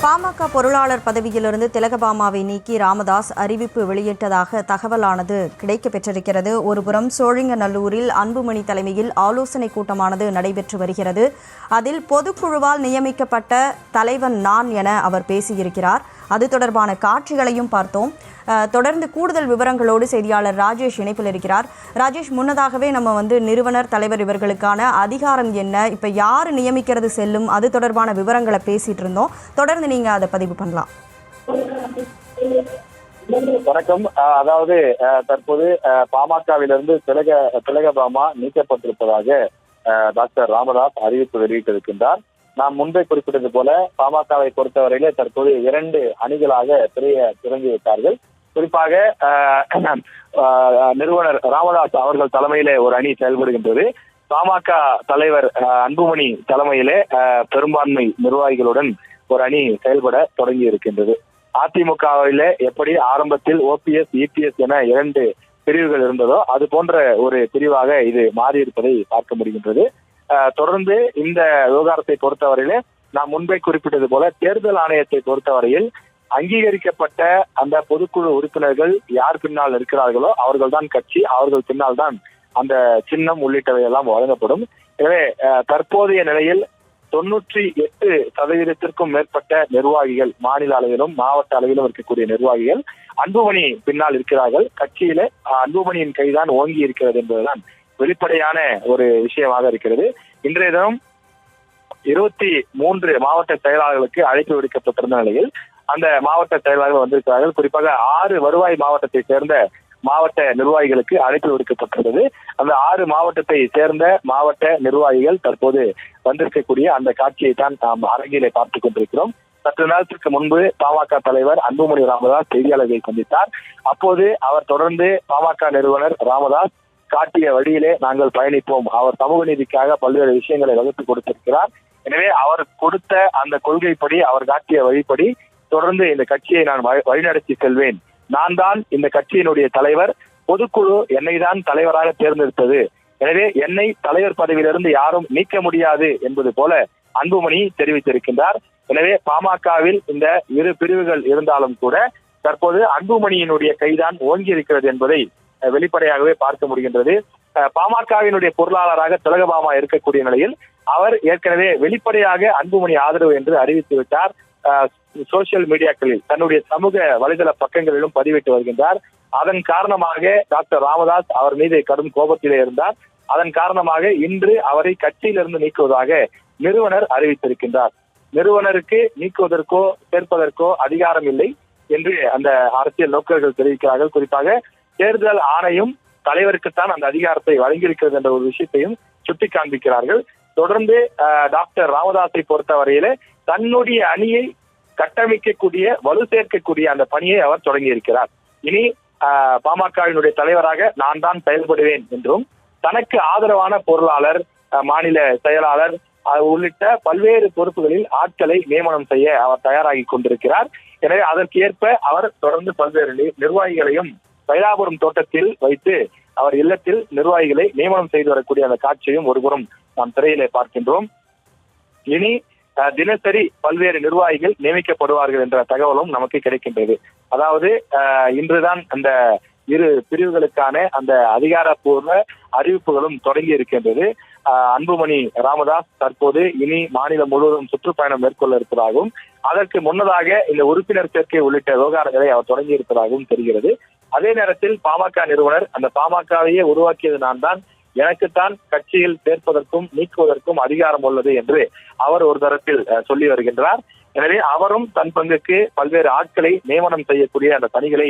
பாமக பொருளாளர் பதவியிலிருந்து திலகபாமாவை நீக்கி ராமதாஸ் அறிவிப்பு வெளியிட்டதாக தகவலானது கிடைக்கப்பெற்றிருக்கிறது. ஒருபுறம் சோழிங்கநல்லூரில் அன்புமணி தலைமையில் ஆலோசனை கூட்டமானது நடைபெற்று வருகிறது. அதில் பொதுக்குழுவால் நியமிக்கப்பட்ட தலைவன் நான் என அவர் பேசியிருக்கிறார். அது தொடர்பான காட்சிகளையும் பார்த்தோம். தொடர்ந்து கூடுதல் விவரங்களோடு செய்தியாளர் ராஜேஷ் இணைப்பில் இருக்கிறார். ராஜேஷ், முன்னதாகவே நம்ம நிறுவனர் தலைவர் இவர்களுக்கான அதிகாரம் என்ன, இப்ப யாரு நியமிக்கிறது செல்லும், அது தொடர்பான விவரங்களை பேசிட்டு இருந்தோம். தொடர்ந்து நீங்க அதை பதிவு பண்ணலாம். வணக்கம். அதாவது தற்போது பாமகவிலிருந்து திலகபாமா நீக்கப்பட்டிருப்பதாக டாக்டர் ராமதாஸ் அறிவிப்பு வெளியிட்டிருக்கின்றார். நாம் முன்பே குறிப்பிட்டது போல பாமகவை பொறுத்தவரையிலே தற்போது 2 அணிகளாக திறங்கிவிட்டார்கள். குறிப்பாக நிறுவனர் ராமதாஸ் அவர்கள் தலைமையிலே ஒரு அணி செயல்படுகின்றது. பாமக தலைவர் அன்புமணி தலைமையிலே பெரும்பான்மை நிர்வாகிகளுடன் ஒரு அணி செயல்பட தொடங்கி இருக்கின்றது. அதிமுகவிலே எப்படி ஆரம்பத்தில் OPS, EPS என 2 பிரிவுகள் இருந்ததோ அது போன்ற ஒரு பிரிவாக இது மாறியிருப்பதை பார்க்க முடிகின்றது. தொடர்ந்து இந்த விவகாரத்தை பொறுத்தவரையிலே நாம் முன்பே குறிப்பிட்டது போல தேர்தல் ஆணையத்தை பொறுத்தவரையில் அங்கீகரிக்கப்பட்ட அந்த பொதுக்குழு உறுப்பினர்கள் யார் பின்னால் இருக்கிறார்களோ அவர்கள் தான் கட்சி, அவர்கள் பின்னால் தான் அந்த சின்னம் உள்ளிட்டவை எல்லாம் வழங்கப்படும். எனவே தற்போதைய நிலையில் 98% மேற்பட்ட நிர்வாகிகள், மாநில அளவிலும் மாவட்ட அளவிலும் இருக்கக்கூடிய நிர்வாகிகள் அன்புமணி பின்னால் இருக்கிறார்கள். கட்சியில அன்புமணியின் கைதான் ஓங்கி இருக்கிறது என்பதுதான் வெளிப்படையான ஒரு விஷயமாக இருக்கிறது. இன்றைய தினம் 23 மாவட்ட செயலாளர்களுக்கு அழைப்பு விடுக்கப்பட்டிருந்த நிலையில் அந்த மாவட்ட செயலாளர்கள் வந்திருக்கிறார்கள். குறிப்பாக 6 வருவாய் மாவட்டத்தை சேர்ந்த மாவட்ட நிர்வாகிகளுக்கு அழைப்பு விடுக்கப்பட்டிருந்தது. அந்த 6 மாவட்டத்தை சேர்ந்த மாவட்ட நிர்வாகிகள் தற்போது வந்திருக்கக்கூடிய அந்த காட்சியை தான் நாம் அரங்கிலே பார்த்துக் கொண்டிருக்கிறோம். சற்று நேரத்திற்கு முன்பு பாமக தலைவர் அன்புமணி ராமதாஸ் செய்தியாளர்களை சந்தித்தார். அப்போது அவர் தொடர்ந்து பாமக நிறுவனர் ராமதாஸ் காட்டிய வழியிலே நாங்கள் பயணிப்போம், அவர் சமூக நீதிக்காக பல்வேறு விஷயங்களை வகுத்து கொடுத்திருக்கிறார். எனவே அவர் கொடுத்த அந்த கொள்கைப்படி, அவர் காட்டிய வழிப்படி தொடர்ந்து இந்த கட்சியை நான் வழிநடத்தி செல்வேன். நான் தான் இந்த கட்சியினுடைய தலைவர், பொதுக்குழு என்னை தான் தலைவராக தேர்ந்தெடுத்தது, எனவே என்னை தலைவர் பதவியிலிருந்து யாரும் நீக்க முடியாது என்பது போல அன்புமணி தெரிவித்திருக்கின்றார். எனவே பாமகவில் இந்த 2 பிரிவுகள் இருந்தாலும் கூட தற்போது அன்புமணியினுடைய கைதான் ஓங்கி இருக்கிறது என்பதை வெளிப்படையாகவே பார்க்க முடிகின்றது. பாமகவினுடைய பொருளாளராக திலகபாமா இருக்கக்கூடிய நிலையில் அவர் ஏற்கனவே வெளிப்படையாக அன்புமணி ஆதரவு என்று அறிவித்து விட்டார். சோசியல் மீடியாக்களில் தன்னுடைய சமூக வலைதள பக்கங்களிலும் பதிவிட்டு வருகின்றார். அதன் காரணமாக டாக்டர் ராமதாஸ் அவர் மீது கடும் கோபத்திலே இருந்தார். அதன் காரணமாக இன்று அவரை கட்சியிலிருந்து நீக்குவதாக நிறுவனர் அறிவித்திருக்கின்றார். நிறுவனருக்கு நீக்குவதற்கோ சேர்ப்பதற்கோ அதிகாரம் இல்லை என்று அந்த அரசியல் நோக்கர்கள் தெரிவிக்கிறார்கள். குறிப்பாக தேர்தல் ஆணையம் தலைவருக்குத்தான் அந்த அதிகாரத்தை வழங்கியிருக்கிறது என்ற ஒரு விஷயத்தையும் சுட்டி காண்பிக்கிறார்கள். தொடர்ந்து டாக்டர் ராமதாஸை பொறுத்தவரையிலே தன்னுடைய அணியை கட்டமைக்கக்கூடிய, வலு சேர்க்கக்கூடிய அந்த பணியை அவர் தொடங்கி இருக்கிறார். இனி பாமகவினுடைய தலைவராக நான் தான் செயல்படுவேன் என்றும், தனக்கு ஆதரவான பொருளாளர், மாநில செயலாளர் உள்ளிட்ட பல்வேறு பொறுப்புகளில் ஆட்களை நியமனம் செய்ய அவர் தயாராகி கொண்டிருக்கிறார். எனவே அதற்கு ஏற்ப அவர் தொடர்ந்து பல்வேறு நிர்வாகிகளையும் தைலாபுரம் தோட்டத்தில் வைத்து அவர் இல்லத்தில் நிர்வாகிகளை நியமனம் செய்து வரக்கூடிய அந்த காட்சியும் ஒருபுறம் நாம் திரையிலே பார்க்கின்றோம். இனி தினசரி பல்வேறு நிர்வாகிகள் நியமிக்கப்படுவார்கள் என்ற தகவலும் நமக்கு கிடைக்கின்றது. அதாவது இன்றுதான் அந்த 2 பிரிவுகளுக்கான அந்த அதிகாரப்பூர்வ அறிவிப்புகளும் தொடங்கி இருக்கின்றது. அன்புமணி ராமதாஸ் தற்போது இனி மாநிலம் முழுவதும் சுற்றுப்பயணம் மேற்கொள்ள இருப்பதாகவும், அதற்கு முன்னதாக இந்த உறுப்பினர் சேர்க்கை உள்ளிட்ட விவகாரங்களை அவர் தொடங்கி இருப்பதாகவும் தெரிகிறது. அதே நேரத்தில் பாமக நிறுவனர் அந்த பாமகவையே உருவாக்கியது நான் தான், எனக்குத்தான் கட்சியில் சேர்ப்பதற்கும் நீக்குவதற்கும் அதிகாரம் உள்ளது என்று அவர் ஒரு தரத்தில் சொல்லி வருகின்றார். எனவே அவரும் தன் பங்குக்கு பல்வேறு ஆட்களை நியமனம் செய்யக்கூடிய அந்த பணிகளை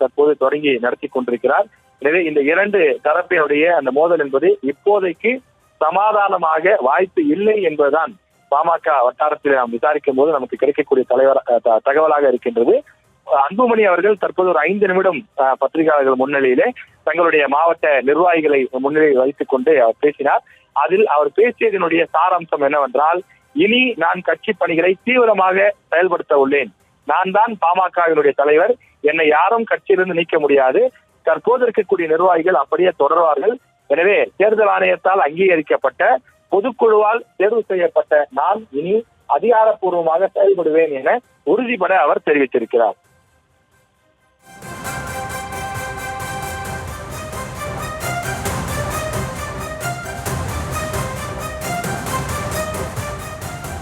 தற்போது தொடங்கி நடத்தி கொண்டிருக்கிறார். எனவே இந்த 2 தரப்பினுடைய அந்த மோதல் என்பது இப்போதைக்கு சமாதானமாக வாய்ப்பு இல்லை என்பதுதான் பாமக வட்டாரத்தில் நாம் விசாரிக்கும் போது நமக்கு கிடைக்கக்கூடிய தகவலாக இருக்கின்றது. அன்புமணி அவர்கள் தற்போது ஒரு 5 நிமிடம் பத்திரிகையாளர்கள் முன்னிலையிலே தங்களுடைய மாவட்ட நிர்வாகிகளை முன்னிலையில் வைத்துக் கொண்டு அவர் பேசினார். அதில் அவர் பேசியதனுடைய சாராம்சம் என்னவென்றால், இனி நான் கட்சி பணிகளை தீவிரமாக செயல்படுத்த உள்ளேன், நான் தான் பாமகவினுடைய தலைவர், என்னை யாரும் கட்சியிலிருந்து நீக்க முடியாது, தற்போது இருக்கக்கூடிய நிர்வாகிகள் அப்படியே தொடர்வார்கள். எனவே தேர்தல் ஆணையத்தால் அங்கீகரிக்கப்பட்ட பொதுக்குழுவால் தேர்வு செய்யப்பட்ட நான் இனி அதிகாரப்பூர்வமாக செயல்படுவேன் என உறுதிபட அவர் தெரிவித்திருக்கிறார்.